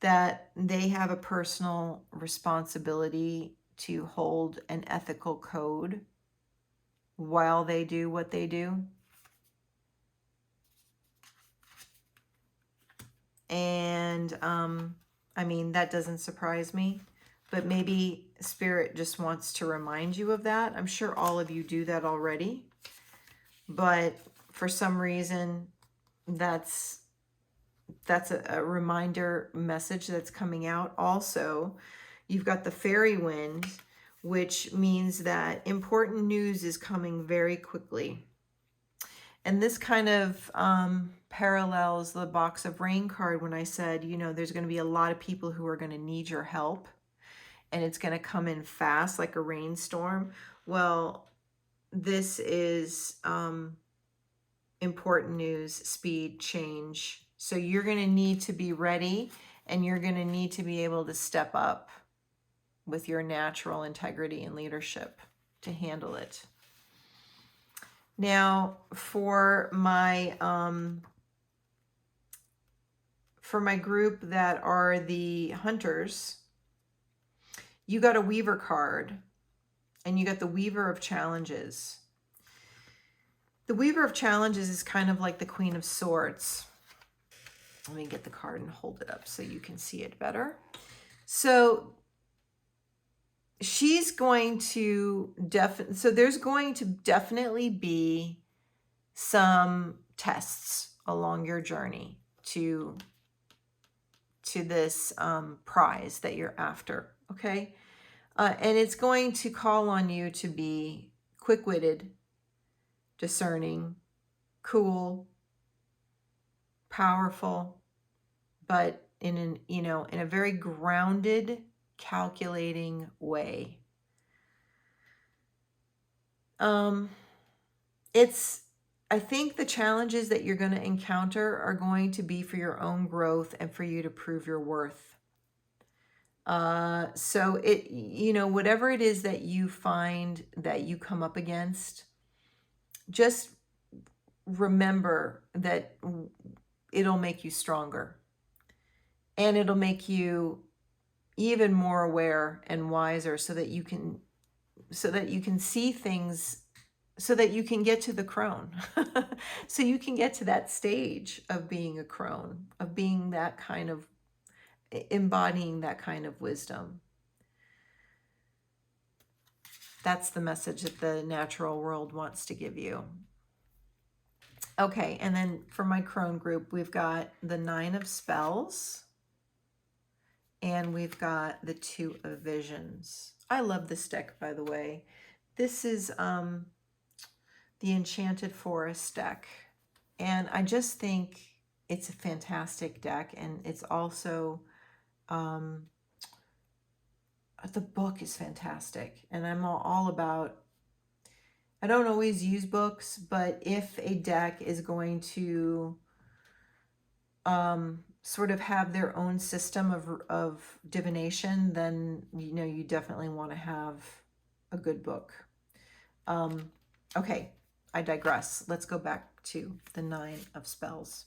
that they have a personal responsibility to hold an ethical code while they do what they do. And I mean, that doesn't surprise me, but maybe Spirit just wants to remind you of that. I'm sure all of you do that already, but for some reason, that's a reminder message that's coming out. Also, you've got the fairy wind, which means that important news is coming very quickly. And this kind of parallels the box of rain card when I said, you know, there's going to be a lot of people who are going to need your help and it's going to come in fast like a rainstorm. Well, this is important news, speed, change. So you're going to need to be ready and you're going to need to be able to step up with your natural integrity and leadership to handle it. Now, for my group that are the hunters, you got a Weaver card, and you got the Weaver of Challenges. The Weaver of Challenges is kind of like the Queen of Swords. Let me get the card and hold it up so you can see it better. So she's going to so there's going to definitely be some tests along your journey to this prize that you're after, okay? And it's going to call on you to be quick-witted, discerning, cool, powerful, but in a very grounded, calculating way. I think the challenges that you're going to encounter are going to be for your own growth and for you to prove your worth. So whatever it is that you find that you come up against, just remember that it'll make you stronger and it'll make you even more aware and wiser so that you can see things, so that you can get to the crone. So you can get to that stage of being a crone, of being that kind of, embodying that kind of wisdom. That's the message that the natural world wants to give you. Okay, and then for my crone group, we've got the 9 of Spells, and we've got the 2 of Visions. I love this deck, by the way. This is the Enchanted Forest deck, and I just think it's a fantastic deck, and it's also the book is fantastic, and I'm all about, I don't always use books, but if a deck is going to sort of have their own system of divination, then you definitely want to have a good book. Okay, I digress. Let's go back to the 9 of Spells.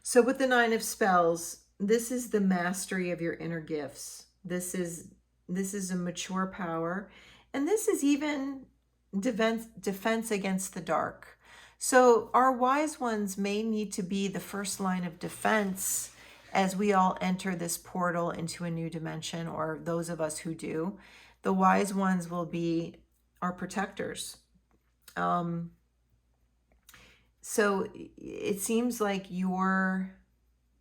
So with the 9 of Spells, this is the mastery of your inner gifts. This is a mature power, And this is even defense against the dark. So our wise ones may need to be the first line of defense as we all enter this portal into a new dimension, or those of us who do. The wise ones will be our protectors. So it seems like your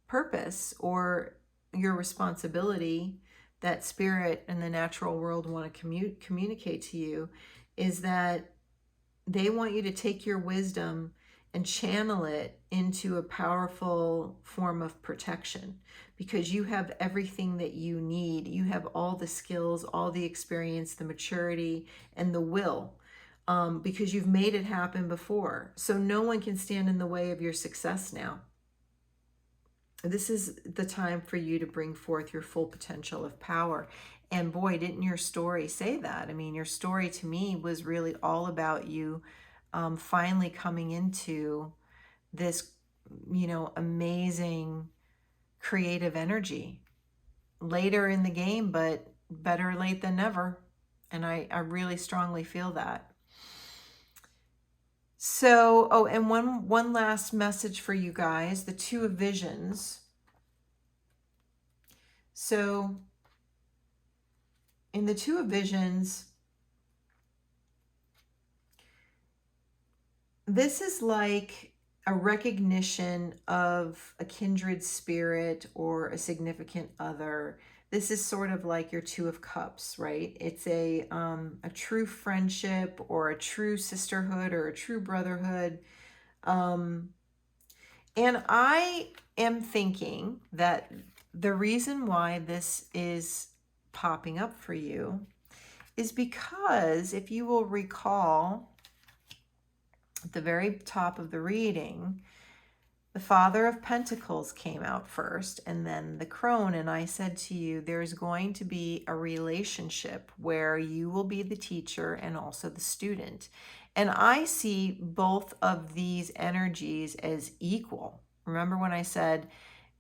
purpose or your responsibility that spirit and the natural world want to communicate to you is that they want you to take your wisdom and channel it into a powerful form of protection, because you have everything that you need. You have all the skills, all the experience, the maturity, and the will, because you've made it happen before. So no one can stand in the way of your success now. This is the time for you to bring forth your full potential of power. And boy, didn't your story say that? I mean, your story to me was really all about you finally coming into this, amazing creative energy later in the game, but better late than never. And I really strongly feel that. So, oh, and one last message for you guys, the Two of Visions. So in the Two of Visions, this is like a recognition of a kindred spirit or a significant other. This is sort of like your Two of Cups, right? It's a true friendship or a true sisterhood or a true brotherhood. And I am thinking that the reason why this is popping up for you is because, if you will recall, at the very top of the reading, the Father of Pentacles came out first, and then the Crone. And I said to you, there's going to be a relationship where you will be the teacher and also the student. And I see both of these energies as equal. Remember when I said,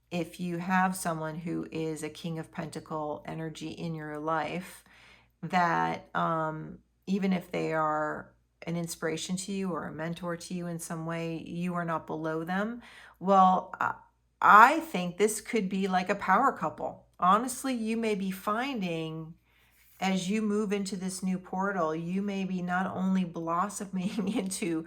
if you have someone who is a King of Pentacle energy in your life, that even if they are an inspiration to you or a mentor to you in some way, you are not below them. Well, I think this could be like a power couple. Honestly, you may be finding, as you move into this new portal, you may be not only blossoming into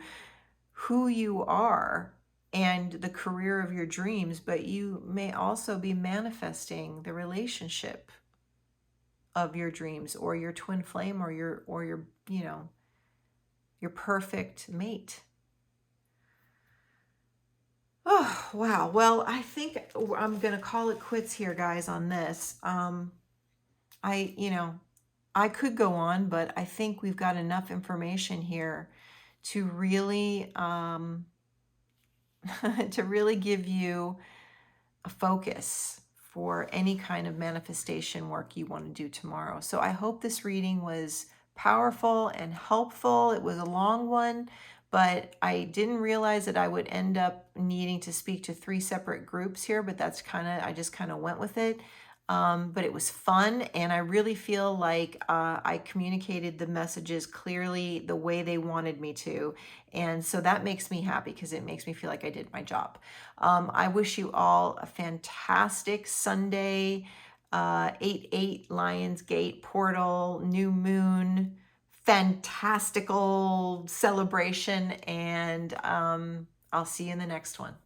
who you are and the career of your dreams, but you may also be manifesting the relationship of your dreams, or your twin flame, or your your perfect mate. Oh, wow. Well, I think I'm going to call it quits here, guys, on this. I could go on, but I think we've got enough information here to really to really give you a focus for any kind of manifestation work you want to do tomorrow. So I hope this reading was powerful and helpful. It was a long one, but I didn't realize that I would end up needing to speak to 3 separate groups here, but I just kind of went with it. But it was fun, and I really feel like I communicated the messages clearly the way they wanted me to. And so that makes me happy, because it makes me feel like I did my job. I wish you all a fantastic Sunday, 8/8 Lionsgate portal, new moon, fantastical celebration, and I'll see you in the next one.